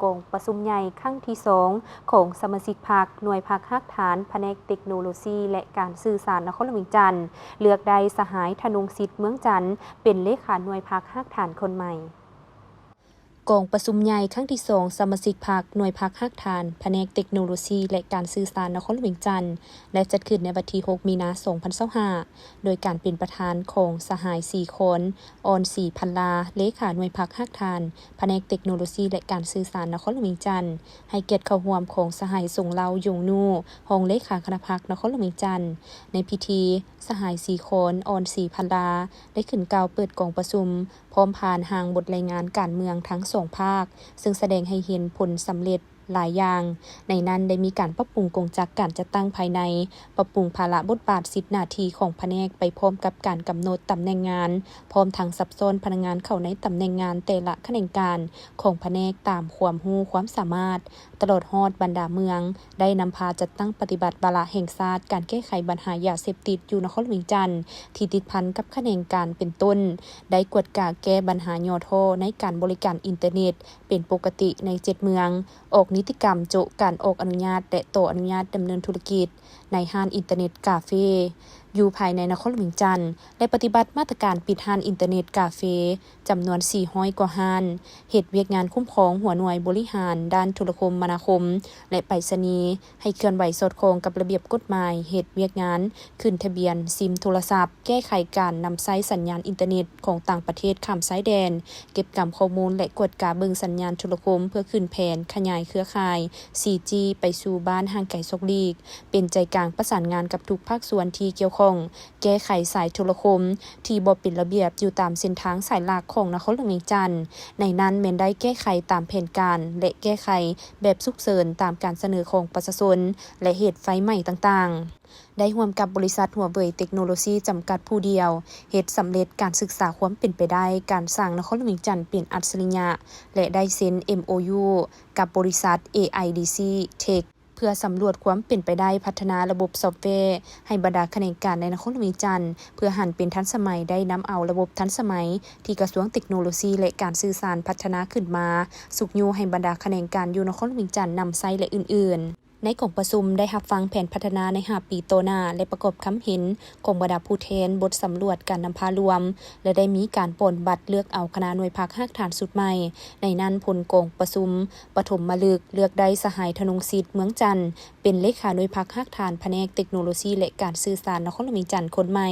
กองประชุมใหญ่ครั้งที่2ของสมาชิกพรรคหน่วยพรรคฮักฐานแผนกเทคโนโลยีและการสื่อสารนครหลวงจันทร์เลือกได้สหายธนงศิษย์เมืองจันทร์เป็นเลขาหน่วยพรรคฮักฐานคนใหม่กองประชุมใหญ่ครั้งที่2สมาชิกพรรคหน่วยพรรคฮักฐานแผนกเทคโนโลยีและการสื่อสารนครหลวงจันทร์และจัดขึ้นในวันที่6 มีนาคม 2025โดยการเป็นประธานของสหาย4คนออนศรีพันลาเลขาหน่วยพรรคฮักฐานแผนกเทคโนโลยีและการสื่อสารนครหลวงจันทร์ให้เกียรติเข้าร่วมของสหายส่งเล่ายงนูห้องเลขาคณะพรรคนครหลวงจันทร์ในพิธีสหาย4คนออนศรีพันลาได้ขึ้นกล่าวเปิดกองประชุมพร้อมผ่านหางบทรายงานการเมืองทั้ง2ภาคซึ่งแสดงให้เห็นผลสำเร็จหลายอย่างในนั้นได้มีการปรับปรุงกงจักการจัดตั้งภายในปรับปรุงภาระบทบาท10หน้าที่ของแผนกไปพร้อมกับการกำหนดตำแหน่งงานพร้อมทั้งสับซ้อนพนักงานเข้าในตำแหน่งงานแต่ละแขนงการของแผนกตามความรู้ความสามารถตลอดฮอดบรรดาเมืองได้นำพาจัดตั้งปฏิบัติวาระแห่งชาติการแก้ไขปัญหายาเสพติดอยู่นครหลวงจันทร์ที่ติดพันกับแขนงการเป็นต้นได้กวดกาแก้ปัญหายอโทในการบริการอินเทอร์เน็ตเป็นปกติใน7เมืองออกนิติกรรมโจการออกอนุญาตและต่ออนุญาตดำเนินธุรกิจในห้างอินเทอร์เน็ตคาเฟ่อยู่ภายในนครหลวงจันทร์และปฏิบัติมาตรการปิดห้างอินเทอร์เน็ตคาเฟ่จำนวน400กว่าห้างเหตุเวียกงานคุ้มครองหัวหน่วยบริหารด้านโทรคมนาคมและไปรษณีย์ให้เคลื่อนไหวสอดคล้องกับระเบียบกฎหมายเหตุเวียกงานขึ้นทะเบียนซิมโทรศัพท์แก้ไขการนำใช้สัญญาณอินเทอร์เน็ตของต่างประเทศข้ามชายแดนเก็บกำข้อมูลและกวดกาเบิ่งสัญญาณโทรคมเพื่อขึ้นแผนขยายเครือข่าย 4G ไปสู่บ้านห่างไกลซอกลีกเป็นใจกลางประสานงานกับทุกภาคส่วนที่เกี่ยวข้องแก้ไขสายโทรคมที่บ่เป็นระเบียบอยู่ตามเส้นทางสายหลักของนครหลวงจันทร์ในนั้นแม้นได้แก้ไขตามแผนการและแก้ไขแบบฉุกเฉินตามการเสนอของประชาชนและเหตุไฟไหม้ต่างๆได้ร่วมกับบริษัทหัวเว่ยเทคโนโลยีจำกัดผู้เดียวเฮ็ดสำเร็จการศึกษาความเป็นไปได้การสร้างนครหลวงจันทร์เป็นอัจฉริยะและได้เซ็น MOU กับบริษัท AIDC Tech เพื่อสำรวจความเป็นไปได้พัฒนาระบบซอฟต์แวร์ให้บรรดาแขนงการในนครหลวงจันทร์เพื่อหันเป็นทันสมัยได้นำเอาระบบทันสมัยที่กระทรวงเทคโนโลยีและการสื่อสารพัฒนาขึ้นมาสุกยูให้บรรดาแขนงการอยู่นครหลวงจันทร์นำใช้และอื่นๆในกองประชุมได้รับฟังแผนพัฒนาใน5 ปีโตหน้าและประกอบคำเห็นของบรรดาผู้แทนบทสำรวจการนำพารวมและได้มีการปนบัตรเลือกเอาคณะหน่วยพรรคฮักฐานสุดใหม่ในนั้นผลกองประชุมปฐมฤกษ์เลือกได้สหายธนงศิษย์เมืองจันทร์เป็นเลขาหน่วยพรรคฮักฐานแผนกเทคโนโลยีและการสื่อสารนครหลวงจันทร์คนใหม่